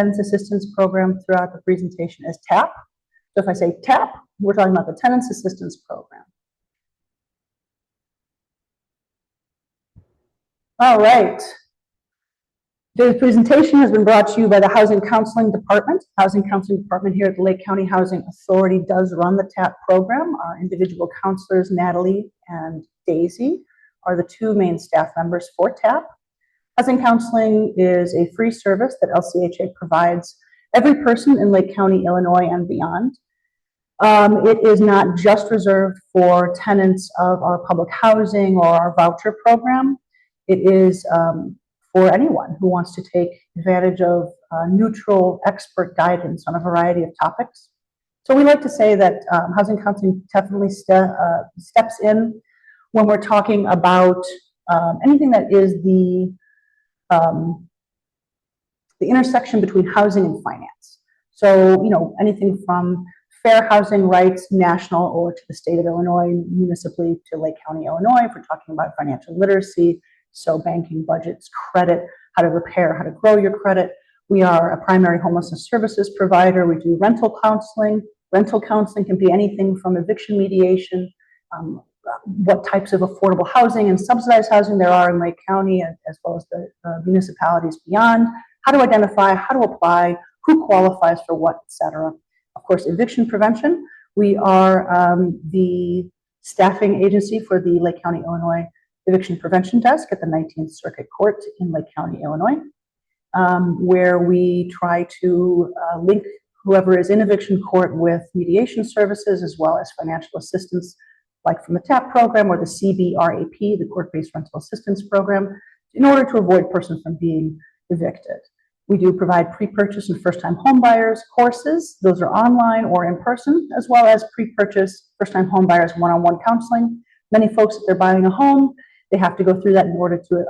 Tenants Assistance Program throughout the presentation as TAP. So if I say TAP, we're talking about the Tenants Assistance Program. All right. Today's presentation has been brought to you by the Housing Counseling Department. Housing Counseling Department here at the Lake County Housing Authority does run the TAP program. Our individual counselors, Natalie and Daisy, are the two main staff members for TAP. Housing counseling is a free service that LCHA provides every person in Lake County, Illinois, and beyond. It is not just reserved for tenants of our public housing or our voucher program. It is for anyone who wants to take advantage of neutral expert guidance on a variety of topics. So we like to say that housing counseling definitely steps in when we're talking about anything that is the intersection between housing and finance. So, anything from fair housing rights, national or to the state of Illinois, municipally to Lake County, Illinois, if we're talking about financial literacy, so banking, budgets, credit, how to repair, how to grow your credit. We are a primary homelessness services provider. We do rental counseling. Rental counseling can be anything from eviction mediation, what types of affordable housing and subsidized housing there are in Lake County, as well as the municipalities beyond, how to identify, how to apply, who qualifies for what, etc. Of course, eviction prevention. We are the staffing agency for the Lake County, Illinois Eviction Prevention Desk at the 19th Circuit Court in Lake County, Illinois, where we try to link whoever is in eviction court with mediation services as well as financial assistance, like from the TAP program or the CBRAP, the Court-Based Rental Assistance Program, in order to avoid a person from being evicted. We do provide pre-purchase and first-time homebuyers courses. Those are online or in person, as well as pre-purchase, first-time homebuyers one-on-one counseling. Many folks, if they're buying a home, they have to go through that in order to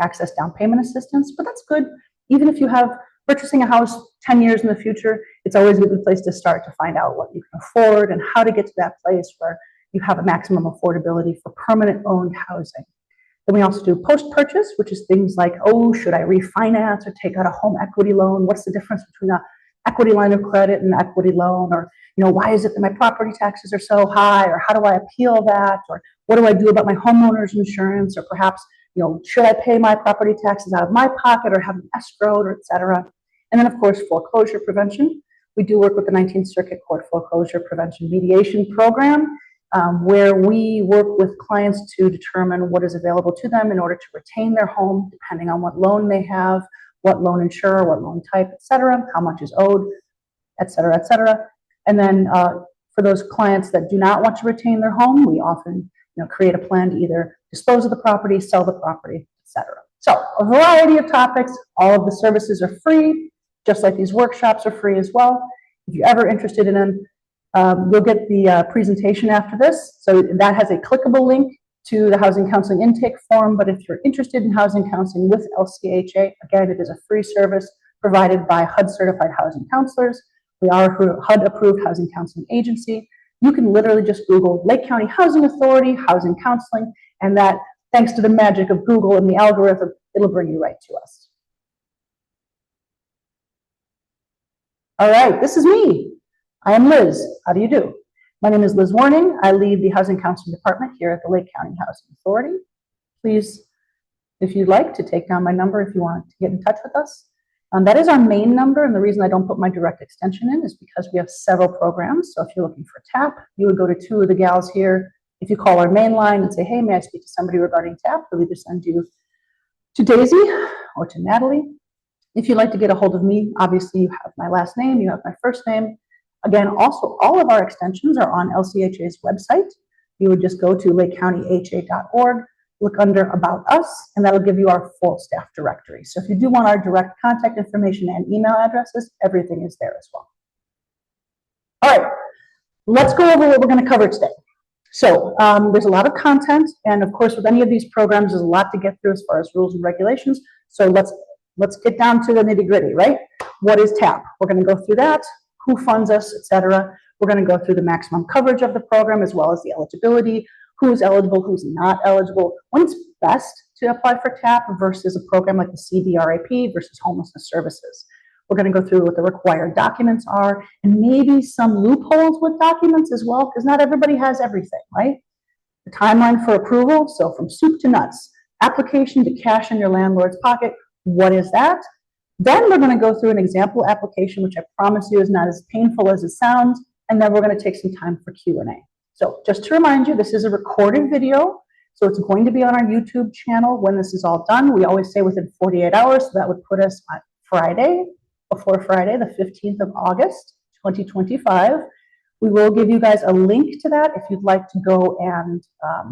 access down payment assistance, but that's good. Even if you have purchasing a house 10 years in the future, it's always a good place to start to find out what you can afford and how to get to that place where you have a maximum affordability for permanent owned housing. Then we also do post-purchase, which is things like, oh, should I refinance or take out a home equity loan? What's the difference between an equity line of credit and an equity loan? Or, why is it that my property taxes are so high? Or how do I appeal that? Or what do I do about my homeowner's insurance? Or perhaps, should I pay my property taxes out of my pocket or have them escrowed, or et cetera? And then, of course, foreclosure prevention. We do work with the 19th Circuit Court Foreclosure Prevention Mediation Program, where we work with clients to determine what is available to them in order to retain their home, depending on what loan they have, what loan insurer, what loan type, et cetera, how much is owed, et cetera, et cetera. And then for those clients that do not want to retain their home, we often create a plan to either dispose of the property, sell the property, et cetera. So a variety of topics. All of the services are free, just like these workshops are free as well. If you're ever interested in them, you'll get the presentation after this. So that has a clickable link to the housing counseling intake form. But if you're interested in housing counseling with LCHA, again, it is a free service provided by HUD certified housing counselors. We are a HUD approved housing counseling agency. You can literally just Google Lake County Housing Authority, housing counseling, and that, thanks to the magic of Google and the algorithm, it'll bring you right to us. All right, this is me. I am Liz. How do you do? My name is Liz Warning. I lead the Housing Counseling Department here at the Lake County Housing Authority. Please, if you'd like, to take down my number if you want to get in touch with us. That is our main number, and the reason I don't put my direct extension in is because we have several programs. So if you're looking for TAP, you would go to two of the gals here. If you call our main line and say, hey, may I speak to somebody regarding TAP, we'll either send you to Daisy or to Natalie. If you'd like to get a hold of me, obviously you have my last name, you have my first name. Again, also, all of our extensions are on LCHA's website. You would just go to lakecountyha.org, look under About Us, and that'll give you our full staff directory. So if you do want our direct contact information and email addresses, everything is there as well. All right, let's go over what we're going to cover today. So there's a lot of content, and of course, with any of these programs, there's a lot to get through as far as rules and regulations. So let's get down to the nitty-gritty, right? What is TAP? We're going to go through that, who funds us, etc. We're going to go through the maximum coverage of the program as well as the eligibility, who's eligible, who's not eligible, when it's best to apply for TAP versus a program like the CBRAP versus homelessness services. We're going to go through what the required documents are and maybe some loopholes with documents as well, because not everybody has everything, right? The timeline for approval, so from soup to nuts, application to cash in your landlord's pocket, what is that? Then we're going to go through an example application, which I promise you is not as painful as it sounds, and then we're going to take some time for Q&A. So just to remind you, this is a recorded video, so it's going to be on our YouTube channel when this is all done. We always say within 48 hours, so that would put us on Friday, before Friday, the 15th of August, 2025. We will give you guys a link to that if you'd like to go and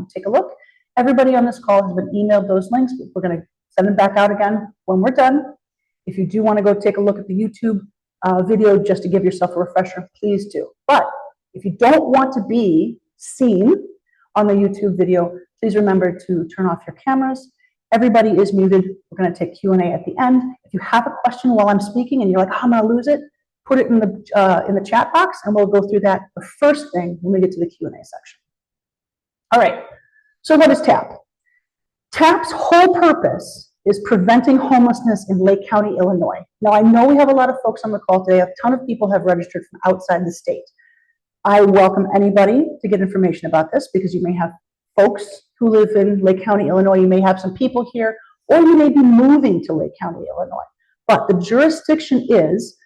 take a look. Everybody on this call has been emailed those links. We're going to send them back out again when we're done. If you do want to go take a look at the YouTube video just to give yourself a refresher, please do. But if you don't want to be seen on the YouTube video, please remember to turn off your cameras. Everybody is muted. We're going to take Q&A at the end. If you have a question while I'm speaking and you're like, oh, I'm going to lose it, put it in the chat box, and we'll go through that the first thing when we get to the Q&A section. All right, so what is TAP? TAP's whole purpose is preventing homelessness in Lake County, Illinois. Now, I know we have a lot of folks on the call today. A ton of people have registered from outside the state. I welcome anybody to get information about this because you may have folks who live in Lake County, Illinois. You may have some people here, or you may be moving to Lake County, Illinois. But the jurisdiction is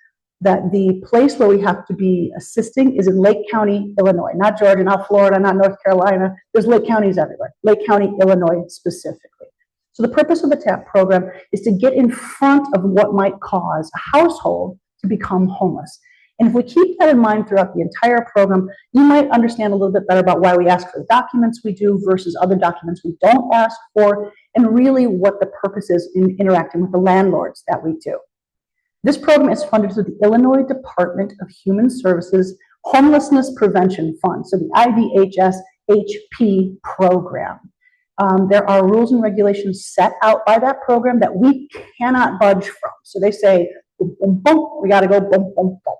that the place where we have to be assisting is in Lake County, Illinois, not Georgia, not Florida, not North Carolina. There's Lake counties everywhere, Lake County, Illinois specifically. So the purpose of the TAP program is to get in front of what might cause a household to become homeless. And if we keep that in mind throughout the entire program, you might understand a little bit better about why we ask for the documents we do versus other documents we don't ask for, and really what the purpose is in interacting with the landlords that we do. This program is funded through the Illinois Department of Human Services Homelessness Prevention Fund, so the IDHS HP program. There are rules and regulations set out by that program that we cannot budge from. So they say, boom, boom, boom, we got to go boom, boom, boom.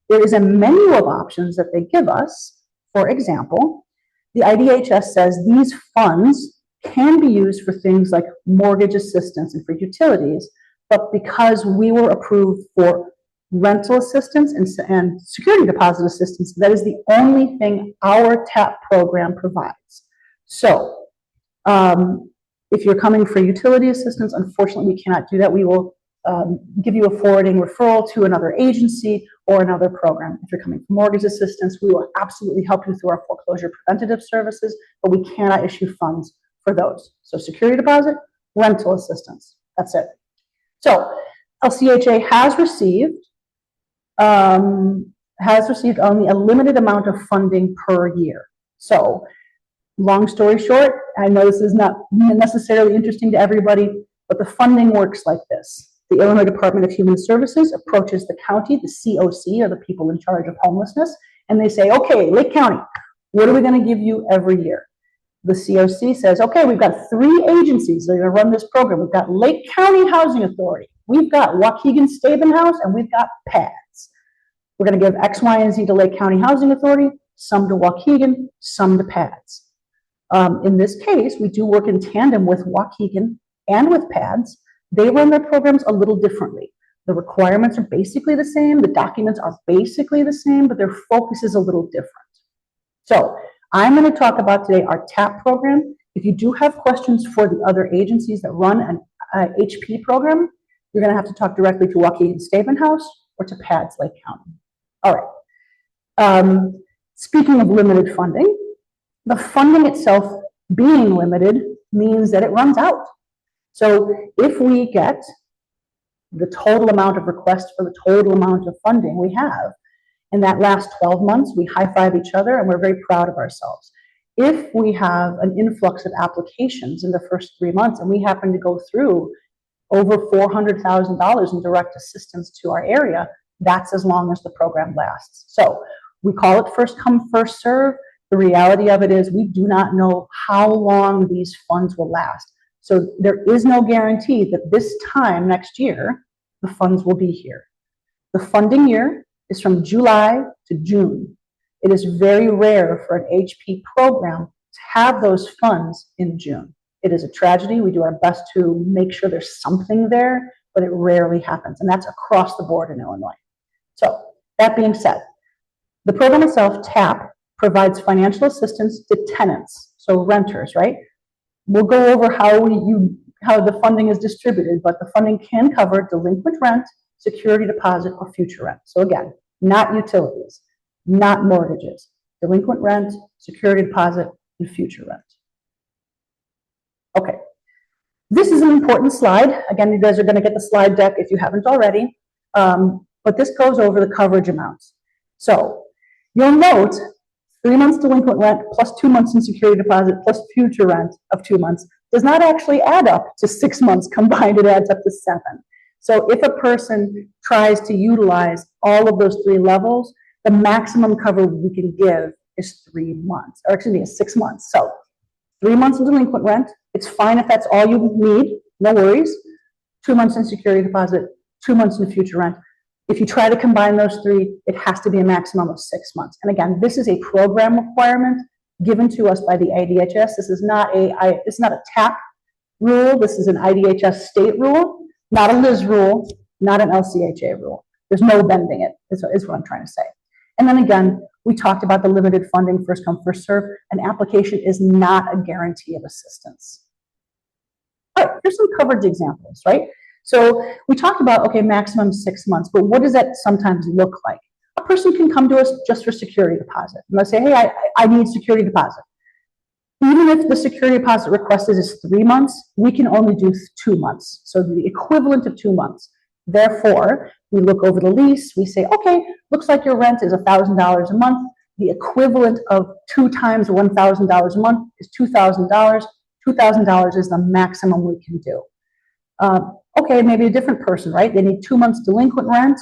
There is a menu of options that they give us. For example, the IDHS says these funds can be used for things like mortgage assistance and for utilities, but because we were approved for rental assistance and security deposit assistance, that is the only thing our TAP program provides. So if you're coming for utility assistance, unfortunately, we cannot do that. We will give you a forwarding referral to another agency or another program. If you're coming for mortgage assistance, we will absolutely help you through our foreclosure preventative services, but we cannot issue funds for those. So security deposit, rental assistance, that's it. So LCHA has received only a limited amount of funding per year. So long story short, I know this is not necessarily interesting to everybody, but the funding works like this. The Illinois Department of Human Services approaches the county, the COC, or the people in charge of homelessness, and they say, okay, Lake County, what are we going to give you every year? The COC says, okay, we've got 3 agencies that are going to run this program. We've got Lake County Housing Authority, we've got Waukegan Staben House, and we've got PADS. We're going to give X, Y, and Z to Lake County Housing Authority, some to Waukegan, some to PADS. In this case, we do work in tandem with Waukegan and with PADS. They run their programs a little differently. The requirements are basically the same, the documents are basically the same, but their focus is a little different. So I'm going to talk about today our TAP program. If you do have questions for the other agencies that run an HP program, you're going to have to talk directly to Waukegan Staben House or to PADS Lake County. All right. Speaking of limited funding, the funding itself being limited means that it runs out. So if we get the total amount of requests for the total amount of funding we have, in that last 12 months, we high-five each other and we're very proud of ourselves. If we have an influx of applications in the first 3 months and we happen to go through over $400,000 in direct assistance to our area, that's as long as the program lasts. So we call it first come, first serve. The reality of it is we do not know how long these funds will last. So there is no guarantee that this time next year, the funds will be here. The funding year is from July to June. It is very rare for an HP program to have those funds in June. It is a tragedy. We do our best to make sure there's something there, but it rarely happens, and that's across the board in Illinois. So that being said, the program itself, TAP, provides financial assistance to tenants, so renters, right? We'll go over how the funding is distributed, but the funding can cover delinquent rent, security deposit, or future rent. So again, not utilities, not mortgages, delinquent rent, security deposit, and future rent. Okay, this is an important slide. Again, you guys are going to get the slide deck if you haven't already, but this goes over the coverage amounts. So you'll note 3 months delinquent rent plus 2 months in security deposit plus future rent of 2 months does not actually add up to 6 months combined. It adds up to 7. So if a person tries to utilize all of those 3 levels, the maximum cover we can give is 3 months, or excuse me, is 6 months. So 3 months in delinquent rent, it's fine if that's all you need, no worries. 2 months in security deposit, 2 months in future rent. If you try to combine those 3, it has to be a maximum of 6 months. And again, this is a program requirement given to us by the IDHS. This is not a TAP rule. This is an IDHS state rule, not a LIS rule, not an LCHA rule. There's no bending it, is what I'm trying to say. And then again, we talked about the limited funding, first come, first serve. An application is not a guarantee of assistance. All right, here's some coverage examples, right? So we talked about, okay, maximum 6 months, but what does that sometimes look like? A person can come to us just for security deposit. And they'll say, hey, I need security deposit. Even if the security deposit requested is 3 months, we can only do 2 months. So the equivalent of 2 months. Therefore, we look over the lease, we say, okay, looks like your rent is $1,000 a month. The equivalent of 2 times $1,000 a month is $2,000. $2,000 is the maximum we can do. Okay, maybe a different person, right? They need 2 months delinquent rent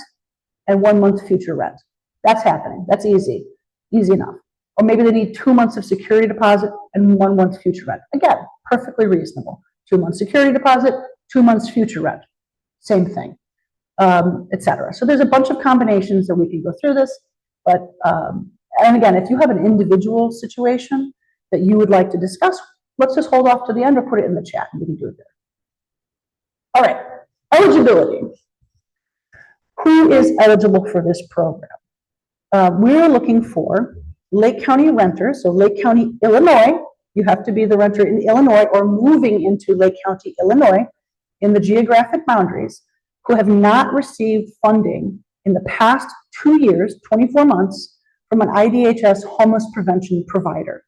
and 1 month future rent. That's happening. That's easy enough. Or maybe they need 2 months of security deposit and 1 month future rent. Again, perfectly reasonable. 2 months security deposit, 2 months future rent. Same thing, etc. So there's a bunch of combinations that we can go through this, but, and again, if you have an individual situation that you would like to discuss, let's just hold off to the end or put it in the chat and we can do it there. All right, eligibility. Who is eligible for this program? We're looking for Lake County renters, so Lake County, Illinois. You have to be the renter in Illinois or moving into Lake County, Illinois, in the geographic boundaries, who have not received funding in the past 2 years, 24 months, from an IDHS homeless prevention provider.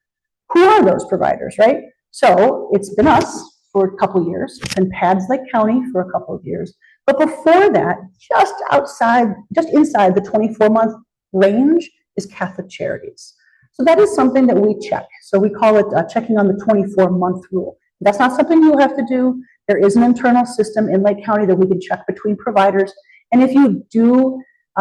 Who are those providers, right? So it's been us for a couple of years, it's been PADS Lake County for a couple of years, but before that, just inside the 24-month range is Catholic Charities. So that is something that we check. So we call it checking on the 24-month rule. That's not something you have to do. There is an internal system in Lake County that we can check between providers. And if you do,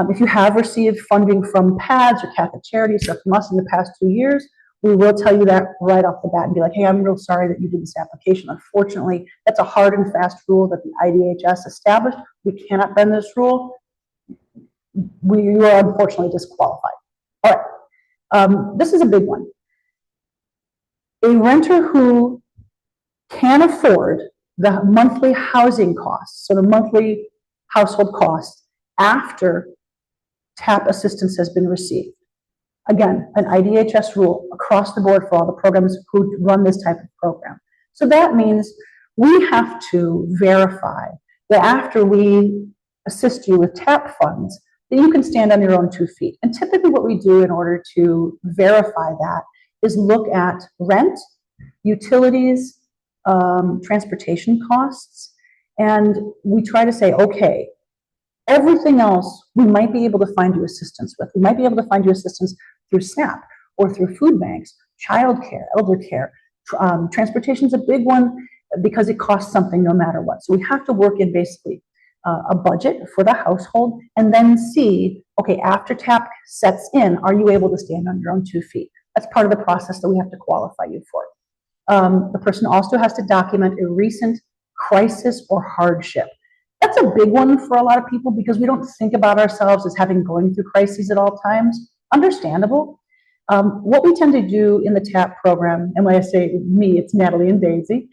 if you have received funding from PADS or Catholic Charities or from us in the past 2 years, we will tell you that right off the bat and be like, hey, I'm real sorry that you did this application. Unfortunately, that's a hard and fast rule that the IDHS established. We cannot bend this rule. You are unfortunately disqualified. All right, this is a big one. A renter who can afford the monthly housing costs, so the monthly household costs after TAP assistance has been received. Again, an IDHS rule across the board for all the programs who run this type of program. So that means we have to verify that after we assist you with TAP funds, that you can stand on your own 2 feet. And typically what we do in order to verify that is look at rent, utilities, transportation costs, and we try to say, okay, everything else we might be able to find you assistance with. We might be able to find you assistance through SNAP or through food banks, childcare, elder care. Transportation is a big one because it costs something no matter what. So we have to work in basically a budget for the household and then see, okay, after TAP sets in, are you able to stand on your own 2 feet? That's part of the process that we have to qualify you for. The person also has to document a recent crisis or hardship. That's a big one for a lot of people because we don't think about ourselves as going through crises at all times. Understandable. What we tend to do in the TAP program, and when I say me, it's Natalie and Daisy,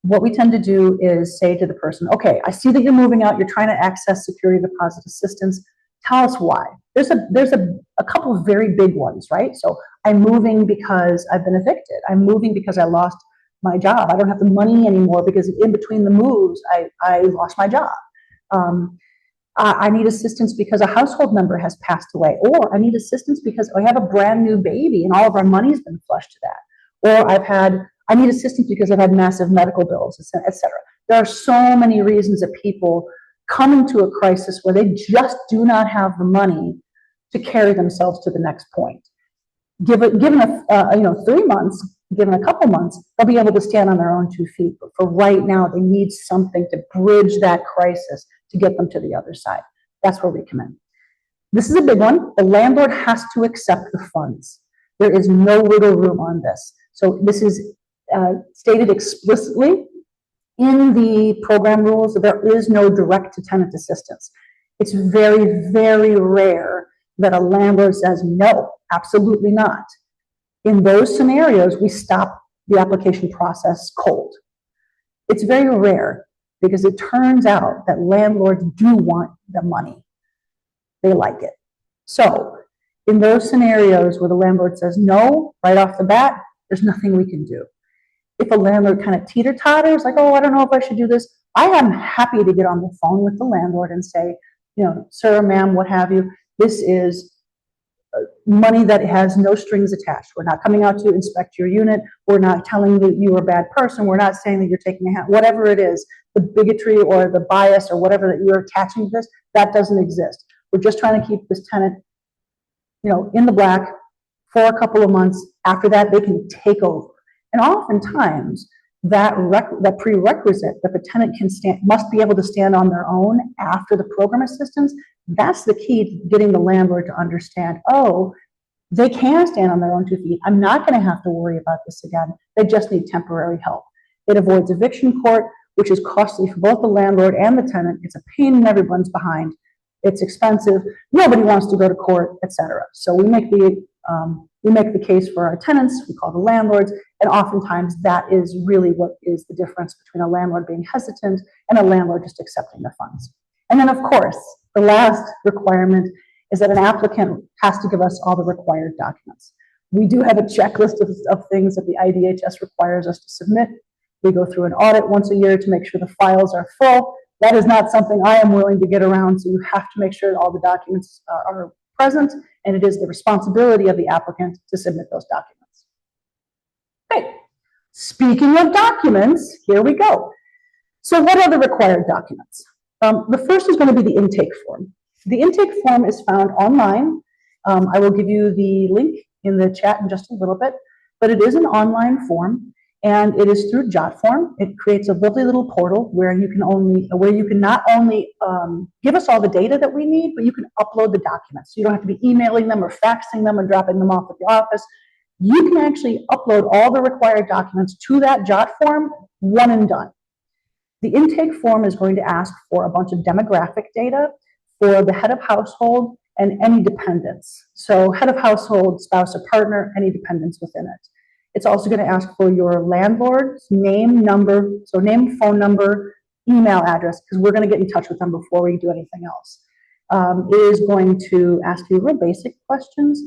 what we tend to do is say to the person, okay, I see that you're moving out, you're trying to access security deposit assistance. Tell us why. There's a couple of very big ones, right? So I'm moving because I've been evicted. I'm moving because I lost my job. I don't have the money anymore because in between the moves, I lost my job. I need assistance because a household member has passed away, or I need assistance because I have a brand new baby and all of our money's been flushed to that. Or I need assistance because I've had massive medical bills, etc. There are so many reasons that people come into a crisis where they just do not have the money to carry themselves to the next point. Given 3 months, given a couple months, they'll be able to stand on their own 2 feet. But for right now, they need something to bridge that crisis to get them to the other side. That's where we come in. This is a big one. The landlord has to accept the funds. There is no wiggle room on this. So this is stated explicitly in the program rules that there is no direct to tenant assistance. It's very, very rare that a landlord says, no, absolutely not. In those scenarios, we stop the application process cold. It's very rare because it turns out that landlords do want the money. They like it. So in those scenarios where the landlord says no, right off the bat, there's nothing we can do. If a landlord kind of teeter-totters, like, oh, I don't know if I should do this, I am happy to get on the phone with the landlord and say, sir, ma'am, what have you, this is money that has no strings attached. We're not coming out to inspect your unit. We're not telling you you're a bad person. We're not saying that you're taking a hand. Whatever it is, the bigotry or the bias or whatever that you're attaching to this, that doesn't exist. We're just trying to keep this tenant, in the black for a couple of months. After that, they can take over. And oftentimes, that prerequisite that the tenant must be able to stand on their own after the program assistance, that's the key to getting the landlord to understand, oh, they can stand on their own 2 feet. I'm not going to have to worry about this again. They just need temporary help. It avoids eviction court, which is costly for both the landlord and the tenant. It's a pain in everyone's behind. It's expensive. Nobody wants to go to court, etc. So we make the case for our tenants. We call the landlords, and oftentimes that is really what is the difference between a landlord being hesitant and a landlord just accepting the funds. And then, of course, the last requirement is that an applicant has to give us all the required documents. We do have a checklist of things that the IDHS requires us to submit. We go through an audit once a year to make sure the files are full. That is not something I am willing to get around, so you have to make sure that all the documents are present, and it is the responsibility of the applicant to submit those documents. Okay, speaking of documents, here we go. So what are the required documents? The first is going to be the intake form. The intake form is found online. I will give you the link in the chat in just a little bit, but it is an online form, and it is through JotForm. It creates a lovely little portal where you can not only give us all the data that we need, but you can upload the documents. So you don't have to be emailing them or faxing them or dropping them off at the office. You can actually upload all the required documents to that JotForm, one and done. The intake form is going to ask for a bunch of demographic data for the head of household and any dependents. So head of household, spouse or partner, any dependents within it. It's also going to ask for your landlord's name, number, so name, phone number, email address, because we're going to get in touch with them before we do anything else. It is going to ask you real basic questions.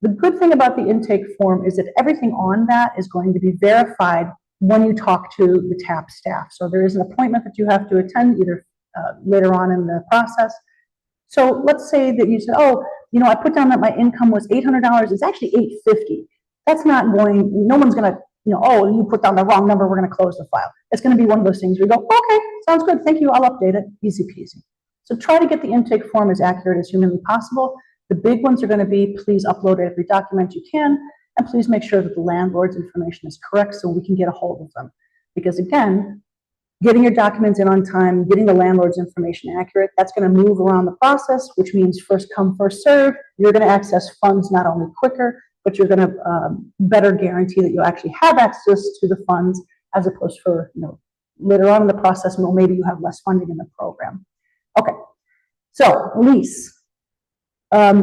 The good thing about the intake form is that everything on that is going to be verified when you talk to the TAP staff. So there is an appointment that you have to attend either later on in the process. So let's say that you said, oh, I put down that my income was $800. It's actually $850. That's not going, no one's going to, oh, you put down the wrong number, we're going to close the file. It's going to be one of those things where you go, okay, sounds good, thank you, I'll update it, easy peasy. So try to get the intake form as accurate as humanly possible. The big ones are going to be, please upload every document you can, and please make sure that the landlord's information is correct so we can get a hold of them. Because again, getting your documents in on time, getting the landlord's information accurate, that's going to move around the process, which means first come, first serve. You're going to access funds not only quicker, but you're going to better guarantee that you'll actually have access to the funds as opposed to, later on in the process, well, maybe you have less funding in the program. Okay, so lease. I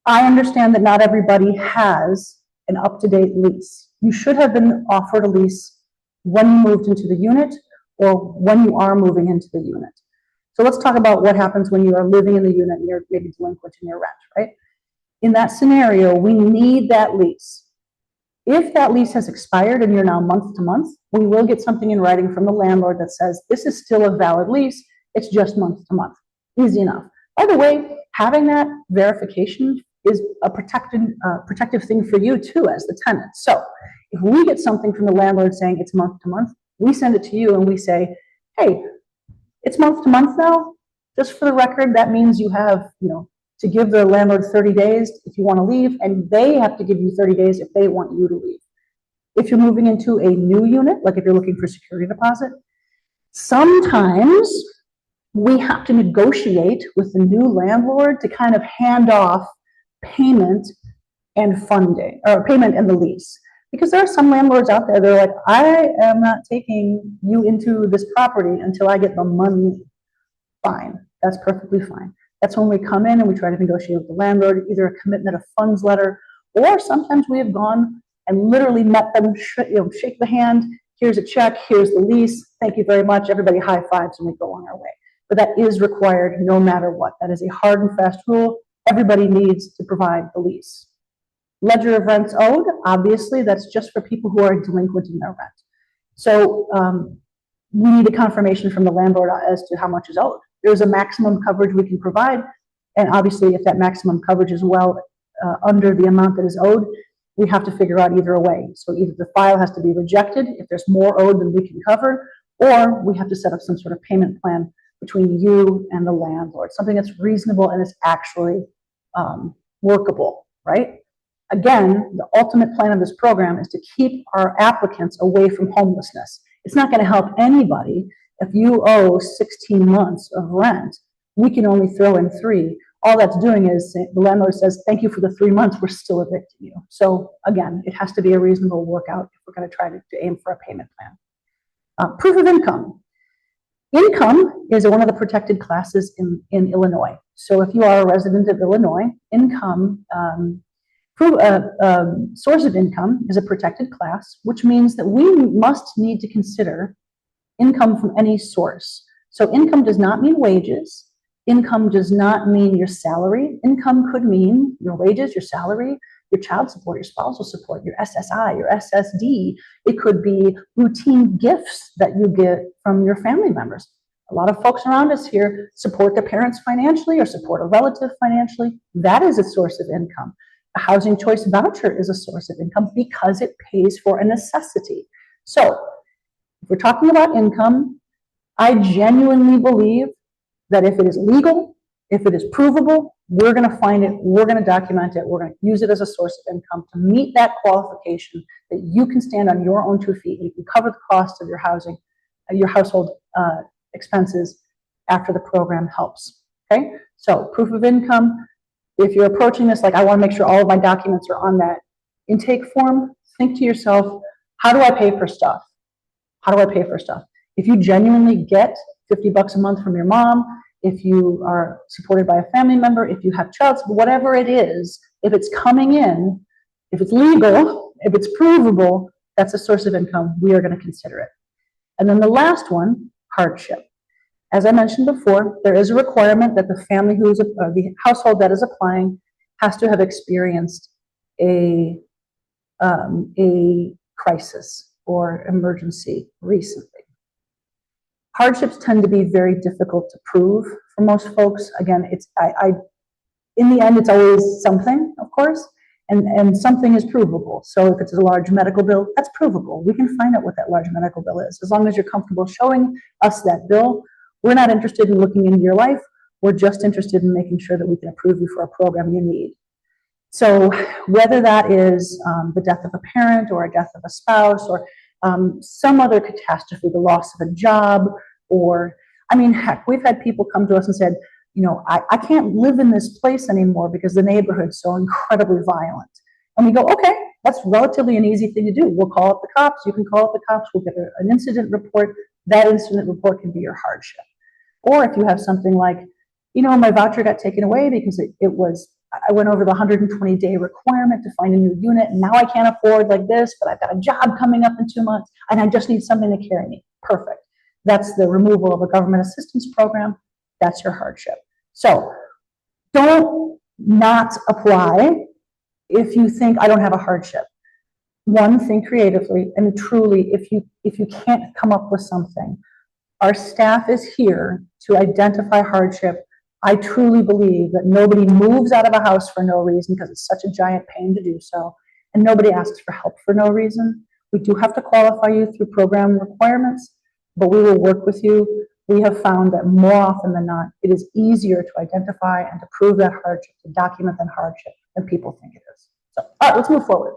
understand that not everybody has an up-to-date lease. You should have been offered a lease when you moved into the unit, or when you are moving into the unit. So let's talk about what happens when you are living in the unit and you're maybe delinquent in your rent, right? In that scenario, we need that lease. If that lease has expired and you're now month to month, we will get something in writing from the landlord that says, this is still a valid lease, it's just month to month. Easy enough. By the way, having that verification is a protective thing for you too as the tenant. So if we get something from the landlord saying it's month to month, we send it to you and we say, hey, it's month to month now. Just for the record, that means you have, to give the landlord 30 days if you want to leave, and they have to give you 30 days if they want you to leave. If you're moving into a new unit, like if you're looking for security deposit, sometimes we have to negotiate with the new landlord to kind of hand off payment and funding, or payment and the lease. Because there are some landlords out there, they're like, I am not taking you into this property until I get the money. Fine, that's perfectly fine. That's when we come in and we try to negotiate with the landlord, either a commitment of funds letter, or sometimes we have gone and literally met them, shake the hand, here's a check, here's the lease, thank you very much, everybody high fives and we go on our way. But that is required no matter what. That is a hard and fast rule. Everybody needs to provide the lease. Ledger of rents owed, obviously, that's just for people who are delinquent in their rent. So we need a confirmation from the landlord as to how much is owed. There's a maximum coverage we can provide, and obviously if that maximum coverage is well under the amount that is owed, we have to figure out either a way. So either the file has to be rejected if there's more owed than we can cover, or we have to set up some sort of payment plan between you and the landlord, something that's reasonable and is actually workable, right? Again, the ultimate plan of this program is to keep our applicants away from homelessness. It's not going to help anybody if you owe 16 months of rent. We can only throw in 3. All that's doing is the landlord says, thank you for the 3 months, we're still evicting you. So again, it has to be a reasonable workout if we're going to try to aim for a payment plan. Proof of income. Income is one of the protected classes in Illinois. So if you are a resident of Illinois, income, source of income is a protected class, which means that we must need to consider income from any source. So income does not mean wages. Income does not mean your salary. Income could mean your wages, your salary, your child support, your spousal support, your SSI, your SSD. It could be routine gifts that you get from your family members. A lot of folks around us here support their parents financially or support a relative financially. That is a source of income. A housing choice voucher is a source of income because it pays for a necessity. So if we're talking about income, I genuinely believe that if it is legal, if it is provable, we're going to find it, we're going to document it, we're going to use it as a source of income to meet that qualification that you can stand on your own 2 feet and you can cover the cost of your housing, your household expenses after the program helps. Okay, so proof of income. If you're approaching this like, I want to make sure all of my documents are on that intake form, think to yourself, how do I pay for stuff? How do I pay for stuff? If you genuinely get $50 a month from your mom, if you are supported by a family member, if you have child support, whatever it is, if it's coming in, if it's legal, if it's provable, that's a source of income, we are going to consider it. And then the last one, hardship. As I mentioned before, there is a requirement that the family the household that is applying has to have experienced a crisis or emergency recently. Hardships tend to be very difficult to prove for most folks. Again, in the end, it's always something, of course, and something is provable. So if it's a large medical bill, that's provable. We can find out what that large medical bill is. As long as you're comfortable showing us that bill, we're not interested in looking into your life. We're just interested in making sure that we can approve you for a program you need. So whether that is the death of a parent or a death of a spouse or some other catastrophe, the loss of a job, or, I mean, heck, we've had people come to us and said, I can't live in this place anymore because the neighborhood's so incredibly violent. And we go, okay, that's relatively an easy thing to do. We'll call up the cops. You can call up the cops. We'll get an incident report. That incident report can be your hardship. Or if you have something like, my voucher got taken away because it was I went over the 120-day requirement to find a new unit, and now I can't afford like this, but I've got a job coming up in 2 months, and I just need something to carry me. Perfect. That's the removal of a government assistance program. That's your hardship. So don't not apply if you think I don't have a hardship. One, think creatively, and truly, if you can't come up with something, our staff is here to identify hardship. I truly believe that nobody moves out of a house for no reason because it's such a giant pain to do so, and nobody asks for help for no reason. We do have to qualify you through program requirements, but we will work with you. We have found that more often than not, it is easier to identify and to prove that hardship, to document that hardship than people think it is. So, all right, let's move forward.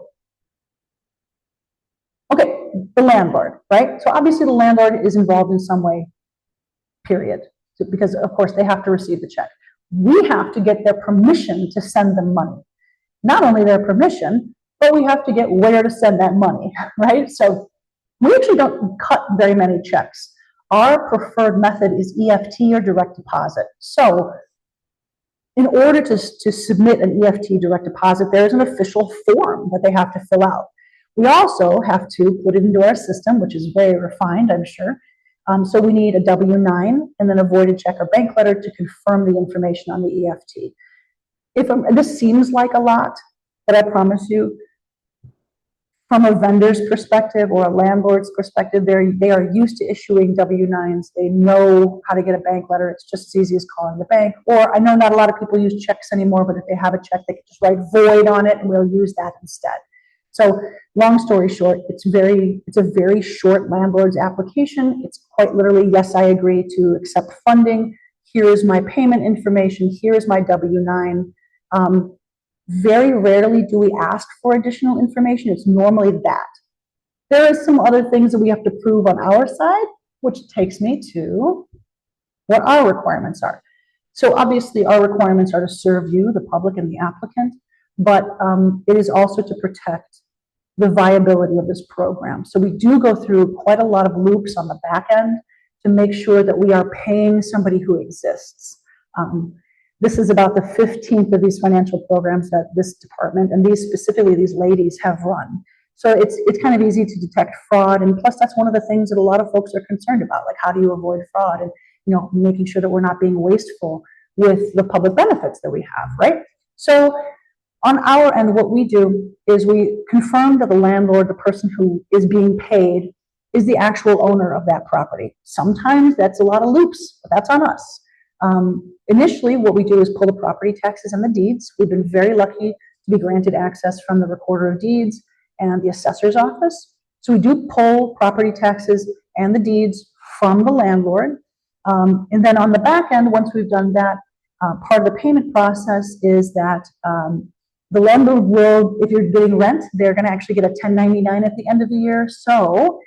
Okay, the landlord, right? So obviously the landlord is involved in some way, period. So, because of course they have to receive the check. We have to get their permission to send them money. Not only their permission, but we have to get where to send that money, right? So we actually don't cut very many checks. Our preferred method is EFT or direct deposit. So in order to submit an EFT direct deposit, there's an official form that they have to fill out. We also have to put it into our system, which is very refined, I'm sure. So we need a W-9 and then a voided check or bank letter to confirm the information on the EFT. This seems like a lot, but I promise you, from a vendor's perspective or a landlord's perspective, they are used to issuing W-9s. They know how to get a bank letter. It's just as easy as calling the bank. Or I know not a lot of people use checks anymore, but if they have a check, they can just write void on it and we'll use that instead. So long story short, it's a very short landlord's application. It's quite literally, yes, I agree to accept funding. Here's my payment information. Here's my W-9. Very rarely do we ask for additional information. It's normally that. There are some other things that we have to prove on our side, which takes me to what our requirements are. So obviously our requirements are to serve you, the public and the applicant, but it is also to protect the viability of this program. So we do go through quite a lot of loops on the back end to make sure that we are paying somebody who exists. This is about the 15th of these financial programs that this department, and specifically these ladies, have run. So it's kind of easy to detect fraud, and plus that's one of the things that a lot of folks are concerned about, like how do you avoid fraud, and making sure that we're not being wasteful with the public benefits that we have, right? So on our end, what we do is we confirm that the landlord, the person who is being paid, is the actual owner of that property. Sometimes that's a lot of loops, but that's on us. Initially, what we do is pull the property taxes and the deeds. We've been very lucky to be granted access from the Recorder of Deeds and the Assessor's Office. So we do pull property taxes and the deeds from the landlord. And then on the back end, once we've done that, part of the payment process is that the landlord will, if you're getting rent, they're going to actually get a 1099 at the end of the year. So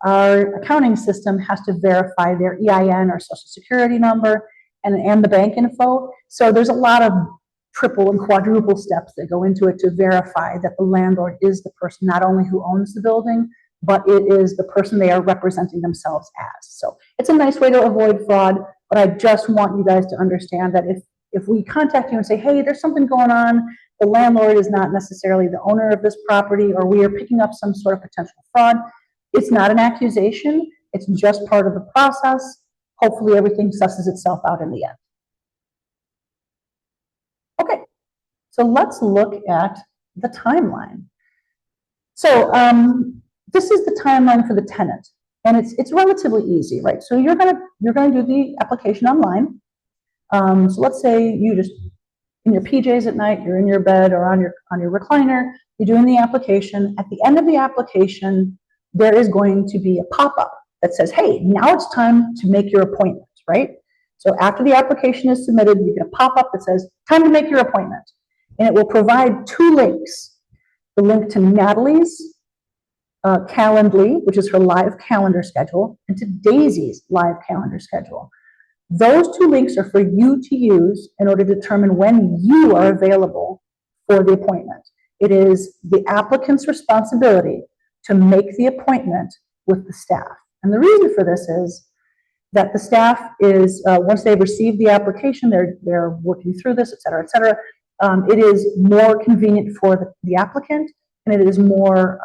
our accounting system has to verify their EIN or social security number and the bank info. So there's a lot of triple and quadruple steps that go into it to verify that the landlord is the person not only who owns the building, but it is the person they are representing themselves as. So it's a nice way to avoid fraud, but I just want you guys to understand that if we contact you and say, hey, there's something going on, the landlord is not necessarily the owner of this property, or we are picking up some sort of potential fraud, it's not an accusation, it's just part of the process. Hopefully everything susses itself out in the end. Okay, so let's look at the timeline. So this is the timeline for the tenant, and it's relatively easy, right? So you're gonna do the application online. So let's say you just in your PJs at night, you're in your bed or on your recliner, you're doing the application. At the end of the application, there is going to be a pop-up that says, hey, now it's time to make your appointment, right? So after the application is submitted, you get a pop-up that says, time to make your appointment. And it will provide two links. The link to Natalie's Calendly, which is her live calendar schedule, and to Daisy's live calendar schedule. Those two links are for you to use in order to determine when you are available for the appointment. It is the applicant's responsibility to make the appointment with the staff. And the reason for this is that the staff is, once they've received the application, they're working through this, et cetera, It is more convenient for the applicant, and it is more,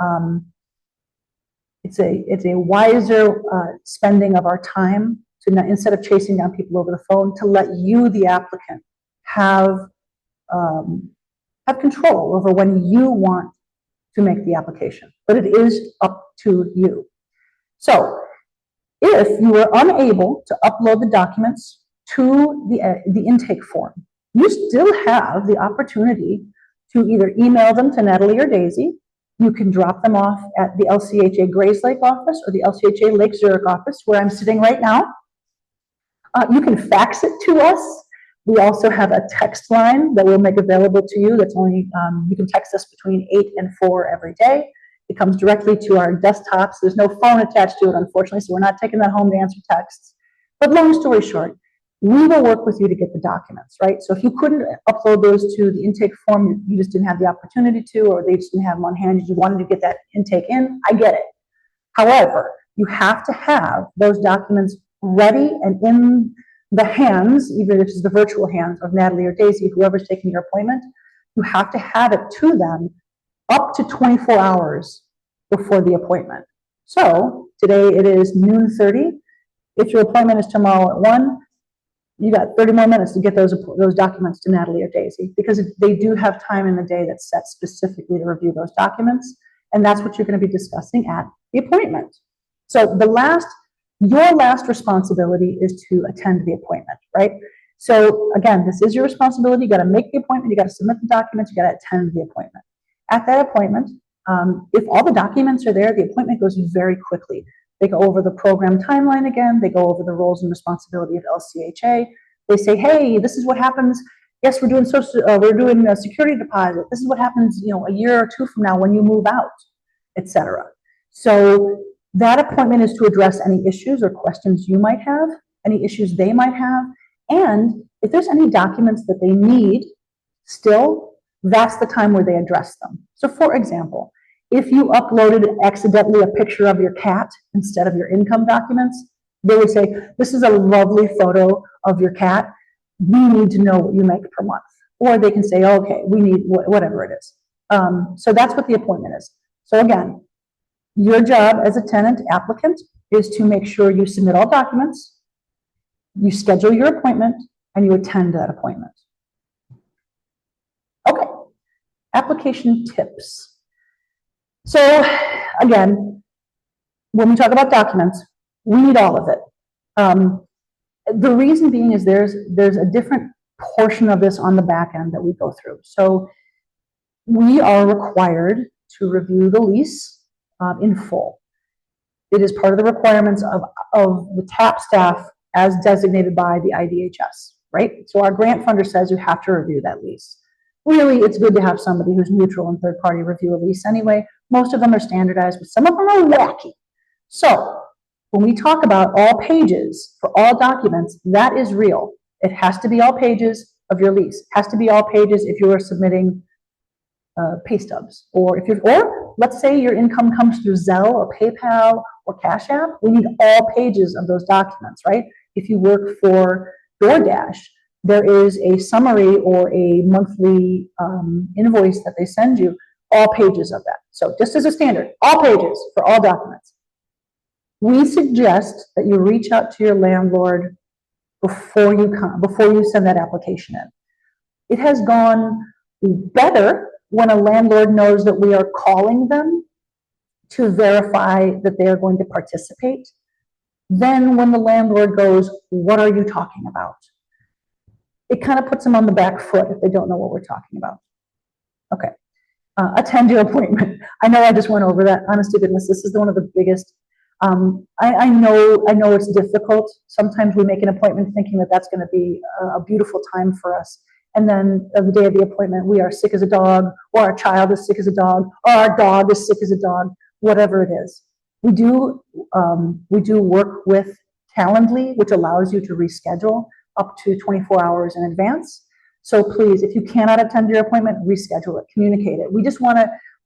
it's a wiser spending of our time to not, instead of chasing down people over the phone, to let you, the applicant, have control over when you want to make the application. But it is up to you. So if you were unable to upload the documents to the intake form, you still have the opportunity to either email them to Natalie or Daisy. You can drop them off at the LCHA Grays Lake office or the LCHA Lake Zurich office, where I'm sitting right now. You can fax it to us. We also have a text line that we'll make available to you. That's only, you can text us between 8 and 4 every day. It comes directly to our desktops. There's no phone attached to it, unfortunately, so we're not taking that home to answer texts. But long story short, we will work with you to get the documents, right? So if you couldn't upload those to the intake form, you just didn't have the opportunity to, or they just didn't have them on hand, you wanted to get that intake in, I get it. However, you have to have those documents ready and in the hands, even if it's the virtual hands of Natalie or Daisy, whoever's taking your appointment. You have to have it to them up to 24 hours before the appointment. So today it is noon 30. If your appointment is tomorrow at 1, you got 30 more minutes to get those documents to Natalie or Daisy, because they do have time in the day that's set specifically to review those documents, and that's what you're going to be discussing at the appointment. So your last responsibility is to attend the appointment, right? So again, this is your responsibility. You got to make the appointment, you got to submit the documents, you got to attend the appointment. At that appointment, if all the documents are there, the appointment goes very quickly. They go over the program timeline again. They go over the roles and responsibility of LCHA. They say, hey, this is what happens. Yes, we're doing a security deposit. This is what happens, a year or 2 from now when you move out, etc. So that appointment is to address any issues or questions you might have, any issues they might have, and if there's any documents that they need still, that's the time where they address them. So for example, if you uploaded accidentally a picture of your cat instead of your income documents, they would say, this is a lovely photo of your cat. We need to know what you make per month. Or they can say, okay, we need whatever it is. So that's what the appointment is. So again, your job as a tenant applicant is to make sure you submit all documents, you schedule your appointment, and you attend that appointment. Okay, application tips. So again, when we talk about documents, we need all of it. The reason being is there's a different portion of this on the back end that we go through. So we are required to review the lease in full. It is part of the requirements of the TAP staff as designated by the IDHS, right? So our grant funder says you have to review that lease. Really, it's good to have somebody who's neutral and third-party review a lease anyway. Most of them are standardized, but some of them are wacky. So when we talk about all pages for all documents, that is real. It has to be all pages of your lease. It has to be all pages if you are submitting pay stubs, or let's say your income comes through Zelle or PayPal or Cash App. We need all pages of those documents, right? If you work for DoorDash, there is a summary or a monthly invoice that they send you, all pages of that. So just as a standard, all pages for all documents. We suggest that you reach out to your landlord before you send that application in. It has gone better when a landlord knows that we are calling them to verify that they are going to participate than when the landlord goes, what are you talking about? It kind of puts them on the back foot if they don't know what we're talking about. Okay, attend your appointment. I know I just went over that. Honest to goodness, this is one of the biggest. I know it's difficult. Sometimes we make an appointment thinking that that's going to be a beautiful time for us. And then the day of the appointment, we are sick as a dog, or our child is sick as a dog, or our dog is sick as a dog, whatever it is. We do work with Calendly, which allows you to reschedule up to 24 hours in advance. So please, if you cannot attend your appointment, reschedule it, communicate it. We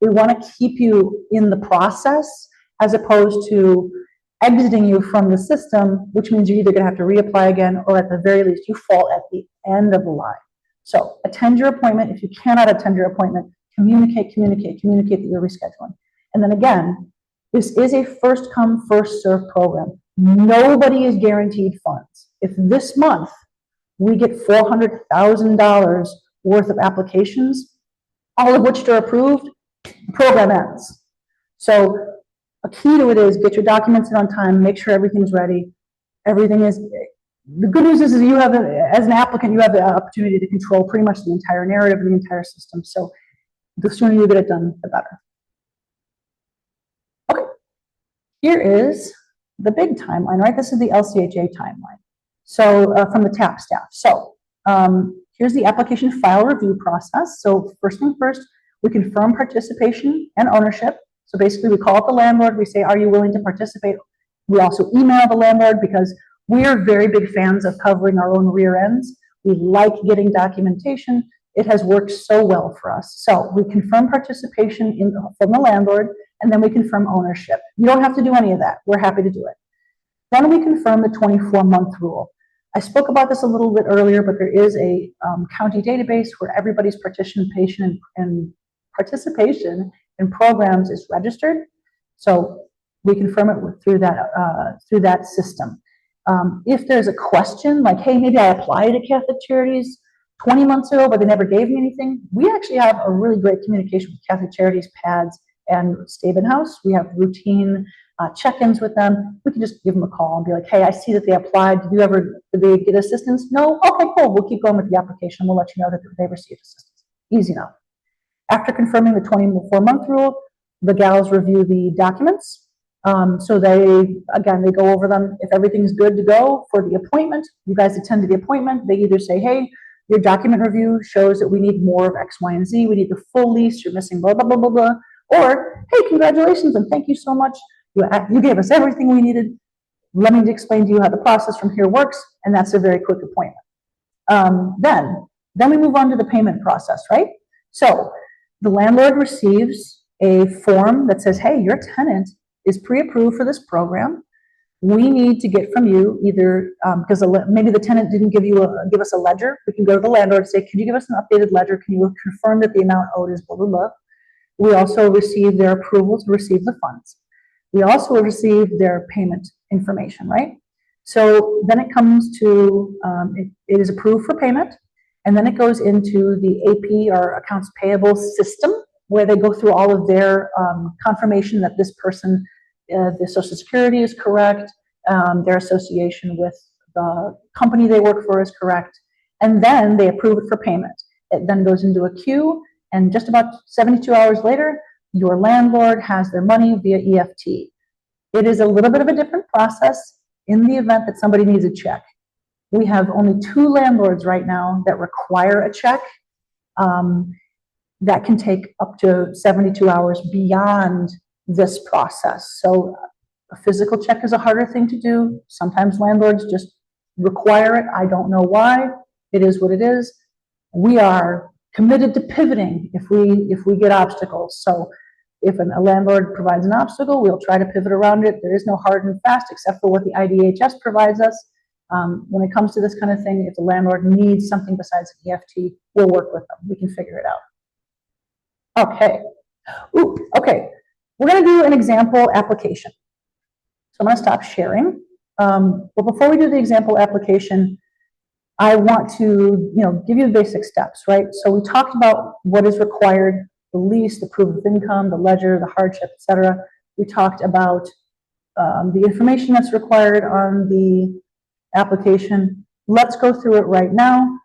want to keep you in the process as opposed to exiting you from the system, which means you're either going to have to reapply again, or at the very least, you fall at the end of the line. So attend your appointment. If you cannot attend your appointment, communicate that you're rescheduling. And then again, this is a first come, first served program. Nobody is guaranteed funds. If this month we get $400,000 worth of applications, all of which are approved, the program ends. So a key to it is get your documents in on time, make sure everything's ready. Everything is, the good news is you have, as an applicant, you have the opportunity to control pretty much the entire narrative of the entire system. So the sooner you get it done, the better. Okay, here is the big timeline, right? This is the LCHA timeline. So from the TAP staff. So here's the application file review process. So first thing first, we confirm participation and ownership. So basically we call up the landlord, we say, are you willing to participate? We also email the landlord because we are very big fans of covering our own rear ends. We like getting documentation. It has worked so well for us. So we confirm participation from the landlord, and then we confirm ownership. You don't have to do any of that. We're happy to do it. Then we confirm the 24-month rule. I spoke about this a little bit earlier, but there is a county database where everybody's participation and participation in programs is registered. So we confirm it through that system. If there's a question like, hey, maybe I applied to Catholic Charities 20 months ago, but they never gave me anything, we actually have a really great communication with Catholic Charities, PADS, and Staben House. We have routine check-ins with them. We can just give them a call and be like, hey, I see that they applied. Did they get assistance? No? Okay, cool. We'll keep going with the application. We'll let you know that they received assistance. Easy enough. After confirming the 24-month rule, the gals review the documents. So they go over them. If everything's good to go for the appointment, you guys attend to the appointment. They either say, hey, your document review shows that we need more of X, Y, and Z. We need the full lease. You're missing blah, blah, blah, blah, blah. Or, hey, congratulations and thank you so much. You gave us everything we needed. Let me explain to you how the process from here works, and that's a very quick appointment. Then we move on to the payment process, right? So the landlord receives a form that says, hey, your tenant is pre-approved for this program. We need to get from you either, because maybe the tenant didn't give us a ledger. We can go to the landlord and say, can you give us an updated ledger? Can you confirm that the amount owed is blah, blah, blah. We also receive their approval to receive the funds. We also receive their payment information, right? So then it comes to, it is approved for payment, and then it goes into the AP or accounts payable system where they go through all of their confirmation that this person, the Social Security is correct, their association with the company they work for is correct, and then they approve it for payment. It then goes into a queue, and just about 72 hours later, your landlord has their money via EFT. It is a little bit of a different process in the event that somebody needs a check. We have only 2 landlords right now that require a check. That can take up to 72 hours beyond this process. So a physical check is a harder thing to do. Sometimes landlords just require it. I don't know why. It is what it is. We are committed to pivoting if we get obstacles. So if a landlord provides an obstacle, we'll try to pivot around it. There is no hard and fast except for what the IDHS provides us. When it comes to this kind of thing, if the landlord needs something besides an EFT, we'll work with them. We can figure it out. Okay. Okay. We're going to do an example application. So I'm going to stop sharing. But before we do the example application, I want to, give you the basic steps, right? So we talked about what is required: the lease, the proof of income, the ledger, the hardship, etc. We talked about the information that's required on the application. Let's go through it right now.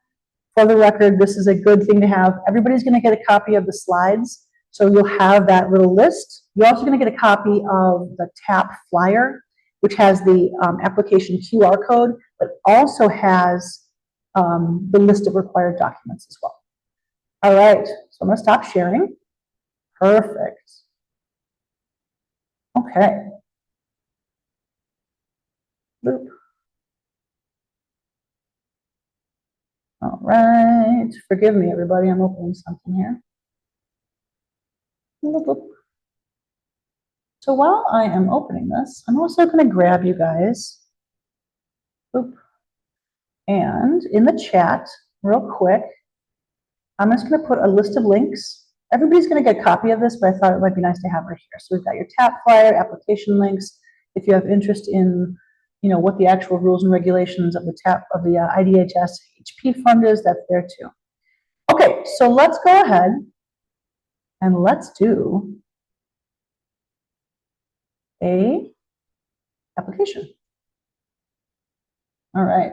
For the record, this is a good thing to have. Everybody's going to get a copy of the slides, so you'll have that little list. You're also going to get a copy of the TAP flyer, which has the application QR code, but also has the list of required documents as well. All right, so I'm going to stop sharing. Perfect. Okay. Boop. All right, forgive me, everybody. I'm opening something here. Boop, boop. So while I am opening this, I'm also going to grab you guys. Boop. And in the chat, real quick, I'm just going to put a list of links. Everybody's going to get a copy of this, but I thought it might be nice to have right here. So we've got your TAP flyer, application links. If you have interest in, what the actual rules and regulations of the TAP of the IDHS HP fund is, that's there too. Okay, so let's go ahead and let's do a application. All right.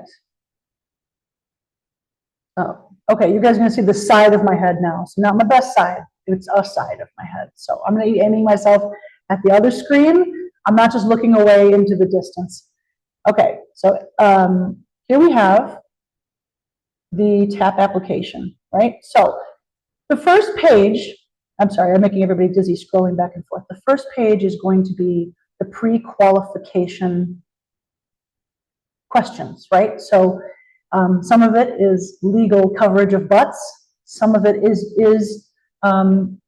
Oh, okay, you guys are going to see the side of my head now. So not my best side, it's a side of my head. So I'm going to be aiming myself at the other screen. I'm not just looking away into the distance. Okay, so here we have the TAP application, right? So the first page, I'm sorry, I'm making everybody dizzy scrolling back and forth. The first page is going to be the pre-qualification questions, right? So some of it is legal coverage of butts. Some of it is to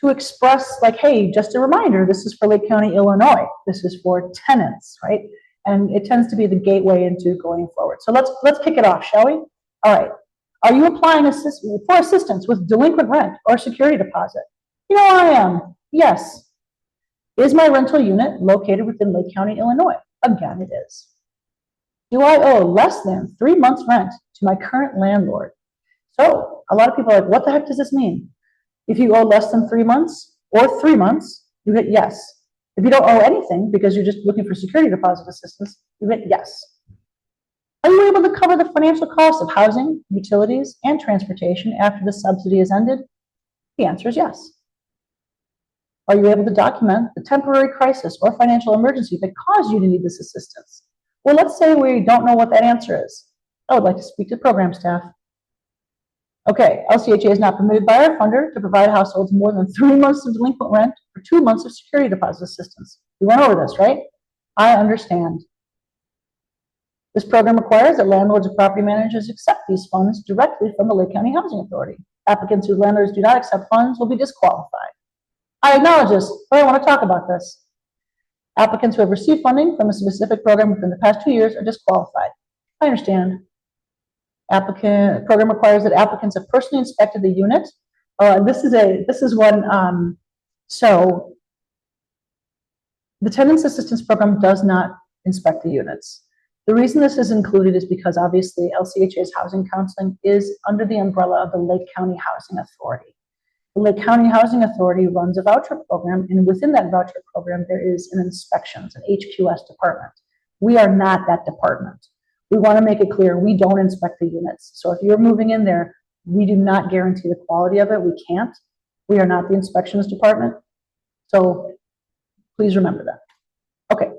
express like, hey, just a reminder, this is for Lake County, Illinois. This is for tenants, right? And it tends to be the gateway into going forward. So let's kick it off, shall we? All right. Are you applying for assistance with delinquent rent or security deposit? I am. Yes. Is my rental unit located within Lake County, Illinois? Again, it is. Do I owe less than 3 months rent to my current landlord? So a lot of people are like, what the heck does this mean? If you owe less than 3 months or 3 months, you hit yes. If you don't owe anything because you're just looking for security deposit assistance, you hit yes. Are you able to cover the financial costs of housing, utilities, and transportation after the subsidy has ended? The answer is yes. Are you able to document the temporary crisis or financial emergency that caused you to need this assistance? Well, let's say we don't know what that answer is. I would like to speak to program staff. Okay, LCHA is not permitted by our funder to provide households more than 3 months of delinquent rent or 2 months of security deposit assistance. We went over this, right? I understand. This program requires that landlords and property managers accept these funds directly from the Lake County Housing Authority. Applicants whose landlords do not accept funds will be disqualified. I acknowledge this, but I want to talk about this. Applicants who have received funding from a specific program within the past 2 years are disqualified. I understand. Program requires that applicants have personally inspected the unit. This is one. So the Tenants Assistance Program does not inspect the units. The reason this is included is because obviously LCHA's housing counseling is under the umbrella of the Lake County Housing Authority. The Lake County Housing Authority runs a voucher program, and within that voucher program, there is an inspections, an HQS department. We are not that department. We want to make it clear we don't inspect the units. So if you're moving in there, we do not guarantee the quality of it. We can't. We are not the inspections department. So please remember that. Okay.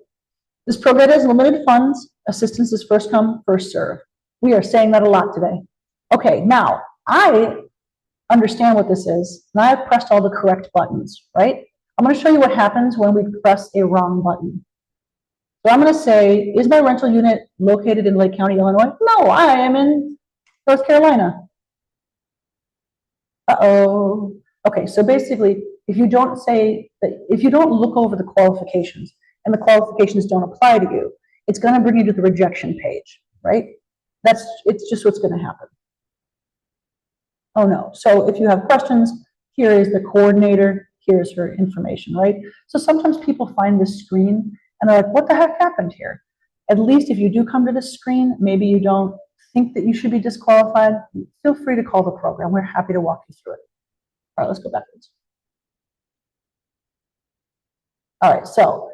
This program has limited funds. Assistance is first come, first serve. We are saying that a lot today. Okay, now I understand what this is, and I have pressed all the correct buttons, right? I'm going to show you what happens when we press a wrong button. So I'm going to say, is my rental unit located in Lake County, Illinois? No, I am in North Carolina. Uh-oh. Okay, so basically, if you don't look over the qualifications and the qualifications don't apply to you, it's going to bring you to the rejection page, right? It's just what's going to happen. Oh no, so if you have questions, here is the coordinator, here's her information, right? So sometimes people find this screen and they're like, what the heck happened here? At least if you do come to this screen, maybe you don't think that you should be disqualified, feel free to call the program. We're happy to walk you through it. All right, let's go backwards. All right, so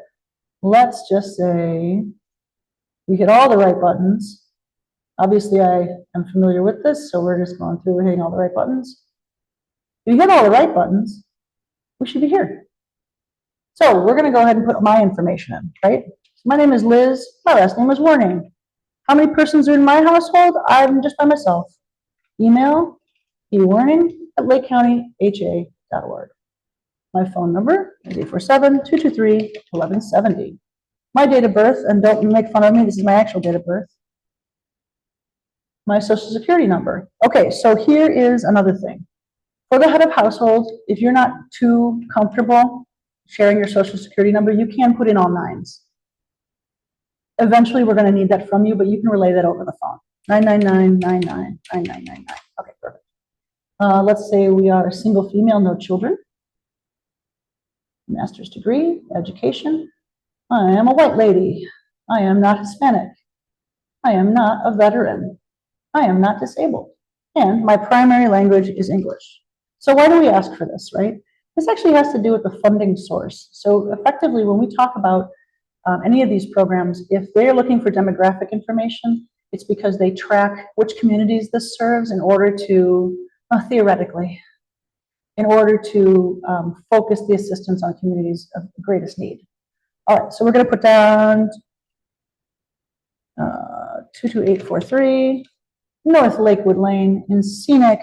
let's just say we hit all the right buttons. Obviously, I am familiar with this, so we're just going through hitting all the right buttons. If you hit all the right buttons, we should be here. So we're going to go ahead and put my information in, right? My name is Liz. My last name is Warning. How many persons are in my household? I'm just by myself. Email ewarning@lakecountyha.org. My phone number is 847-223-1170. My date of birth, and don't make fun of me, this is my actual date of birth. My social security number. Okay, so here is another thing. For the head of household, if you're not too comfortable sharing your social security number, you can put in all 9s. Eventually, we're going to need that from you, but you can relay that over the phone. 999-99-9999. Okay, perfect. Let's say we are a single female, no children. Master's degree, education. I am a white lady. I am not Hispanic. I am not a veteran. I am not disabled. And my primary language is English. So why do we ask for this, right? This actually has to do with the funding source. So effectively, when we talk about any of these programs, if they're looking for demographic information, it's because they track which communities this serves in order to, theoretically, in order to focus the assistance on communities of greatest need. All right, so we're going to put down 22843 North Lakewood Lane in scenic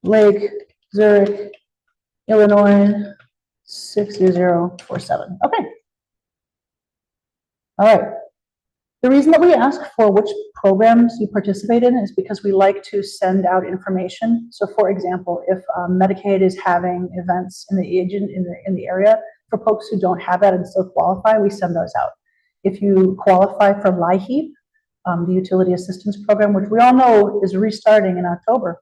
Lake Zurich, Illinois 60047. Okay. All right. The reason that we ask for which programs you participate in is because we like to send out information. So, for example, if Medicaid is having events in the area, for folks who don't have that and still qualify, we send those out. If you qualify for LIHEAP, the Utility Assistance Program, which we all know is restarting in October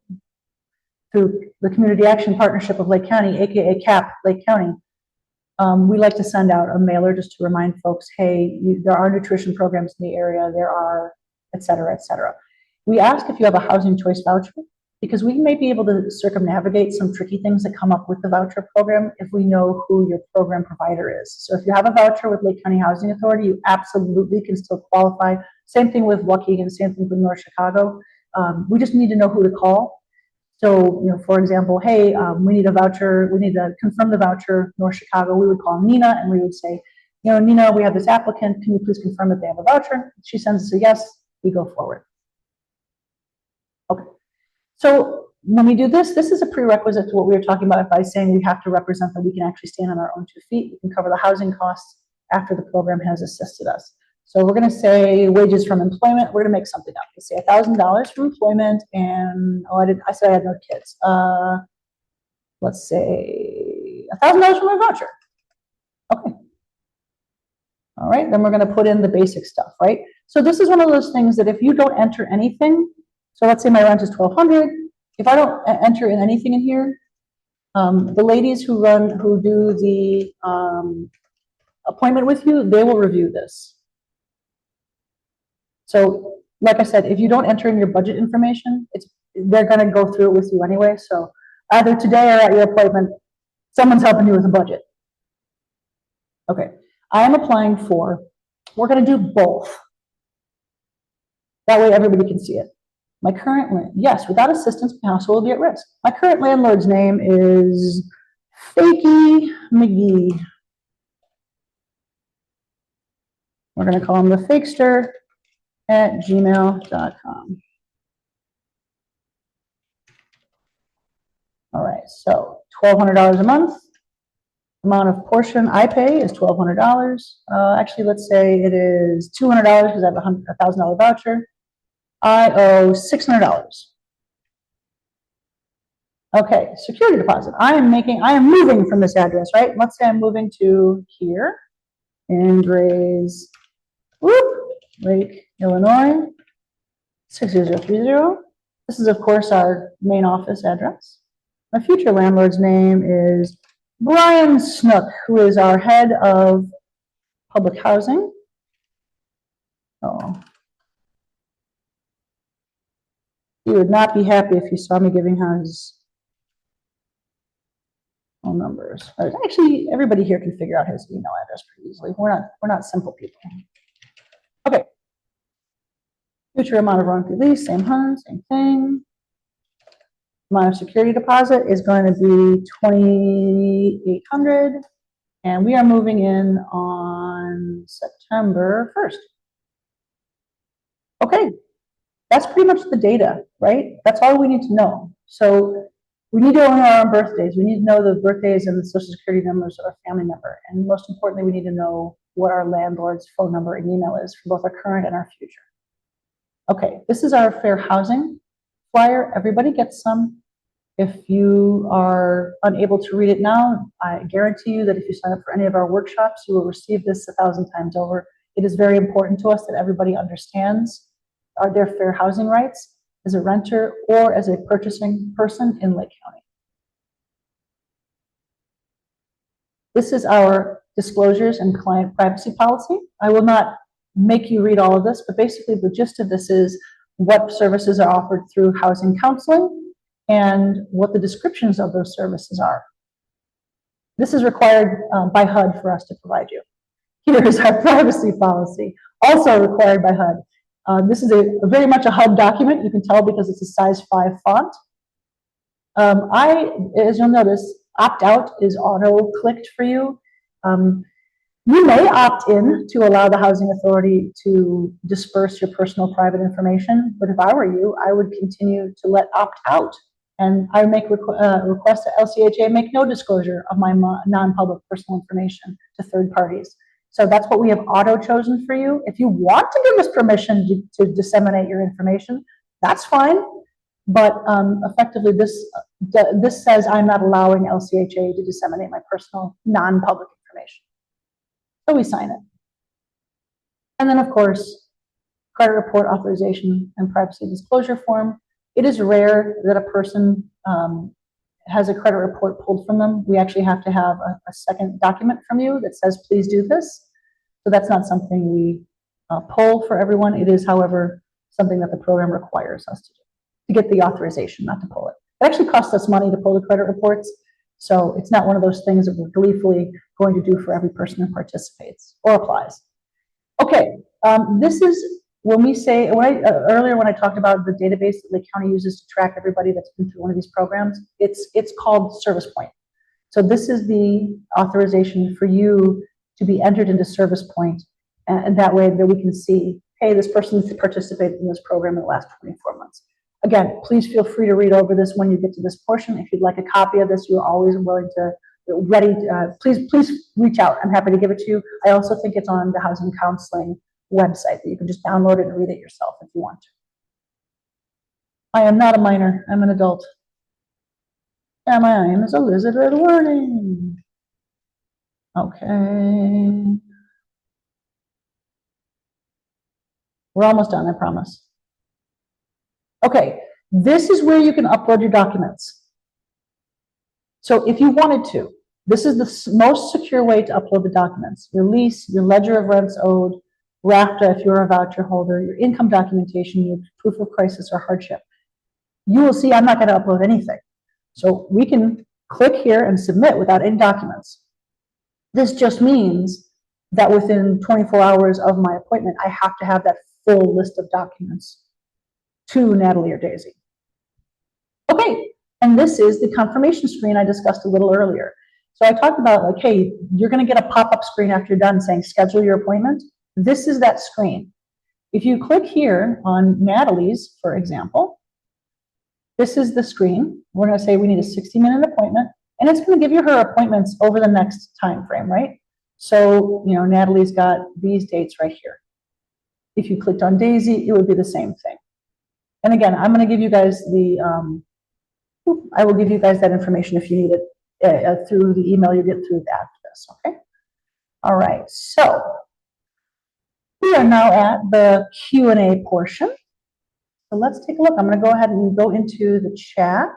through the Community Action Partnership of Lake County, aka CAP Lake County, we like to send out a mailer just to remind folks, hey, there are nutrition programs in the area, there are, et cetera, et cetera. We ask if you have a housing choice voucher because we may be able to circumnavigate some tricky things that come up with the voucher program if we know who your program provider is. So if you have a voucher with Lake County Housing Authority, you absolutely can still qualify. Same thing with Waukegan, same thing with North Chicago. We just need to know who to call. So, for example, hey, we need a voucher, we need to confirm the voucher, North Chicago, we would call Nina and we would say, Nina, we have this applicant, can you please confirm that they have a voucher? She sends us a yes, we go forward. Okay, so when we do this is a prerequisite to what we were talking about by saying we have to represent that we can actually stand on our own 2 feet, we can cover the housing costs after the program has assisted us. So we're going to say wages from employment. We're going to make something up. Let's say $1,000 from employment, and I said I had no kids. Let's say $1,000 from my voucher. Okay. All right. Then we're going to put in the basic stuff, right? So this is one of those things that if you don't enter anything, so let's say my rent is $1,200. If I don't enter in anything in here, the ladies who do the appointment with you, they will review this. So, like I said, if you don't enter in your budget information, they're going to go through it with you anyway. So, either today or at your appointment, someone's helping you with the budget. Okay, I am applying for, we're going to do both. That way everybody can see it. My current, yes, without assistance, my household will be at risk. My current landlord's name is Fakey McGee. We're going to call him the Fakester at gmail.com. All right, so $1,200 a month. Amount of portion I pay is $1,200. Actually, let's say it is $200 because I have a $1,000 voucher. I owe $600. Okay, security deposit. I am moving from this address, right? Let's say I'm moving to here in Grays, Lake, Illinois, 60030. This is, of course, our main office address. My future landlord's name is Brian Snook, who is our head of public housing. Oh. He would not be happy if he saw me giving his phone numbers. Actually, everybody here can figure out his email address pretty easily. We're not simple people. Okay. Future amount of rent release, same thing. Amount of security deposit is going to be $2,800, and we are moving in on September 1st. Okay, that's pretty much the data, right? That's all we need to know. So we need to know our own birthdays. We need to know the birthdays and the social security numbers of our family member. And most importantly, we need to know what our landlord's phone number and email is for both our current and our future. Okay, this is our fair housing flyer. Everybody gets some. If you are unable to read it now, I guarantee you that if you sign up for any of our workshops, you will receive this 1,000 times over. It is very important to us that everybody understands their fair housing rights. as a renter, or as a purchasing person in Lake County. This is our disclosures and client privacy policy. I will not make you read all of this, but basically the gist of this is what services are offered through housing counseling and what the descriptions of those services are. This is required by HUD for us to provide you. Here is our privacy policy, also required by HUD. This is very much a HUD document. You can tell because it's a size 5 font. As you'll notice, opt out is auto clicked for you. You may opt in to allow the housing authority to disperse your personal private information, but if I were you, I would continue to let opt out. And I make request that LCHA make no disclosure of my non-public personal information to third parties. So that's what we have auto chosen for you. If you want to give us permission to disseminate your information, that's fine. But effectively, this says I'm not allowing LCHA to disseminate my personal non-public information. So we sign it. And then, of course, credit report authorization and privacy disclosure form. It is rare that a person has a credit report pulled from them. We actually have to have a second document from you that says, please do this. So that's not something we pull for everyone. It is, however, something that the program requires us to get the authorization, not to pull it. It actually costs us money to pull the credit reports. So it's not one of those things that we're gleefully going to do for every person who participates or applies. Okay, this is when we say, earlier when I talked about the database that Lake County uses to track everybody that's been through one of these programs, it's called Service Point. So this is the authorization for you to be entered into Service Point, and that way that we can see, hey, this person participated in this program in the last 24 months. Again, please feel free to read over this when you get to this portion. If you'd like a copy of this, you're always please reach out. I'm happy to give it to you. I also think it's on the housing counseling website that you can just download it and read it yourself if you want to. I am not a minor, I'm an adult. And my name is Elizabeth Warning. Okay. We're almost done, I promise. Okay, this is where you can upload your documents. So if you wanted to, this is the most secure way to upload the documents. Your lease, your ledger of rents owed, RAFTA if you're a voucher holder, your income documentation, your proof of crisis or hardship. You will see I'm not going to upload anything. So we can click here and submit without any documents. This just means that within 24 hours of my appointment, I have to have that full list of documents to Natalie or Daisy. Okay, and this is the confirmation screen I discussed a little earlier. So I talked about, like, hey, you're going to get a pop-up screen after you're done saying schedule your appointment. This is that screen. If you click here on Natalie's, for example, this is the screen. We're going to say we need a 60-minute appointment, and it's going to give you her appointments over the next time frame, right? So, you know, Natalie's got these dates right here. If you clicked on Daisy, it would be the same thing. And again, I'm going to give you guys I will give you guys that information if you need it through the email you get through after this, okay? All right, so we are now at the Q&A portion. So let's take a look. I'm going to go ahead and go into the chat.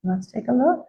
Let's take a look.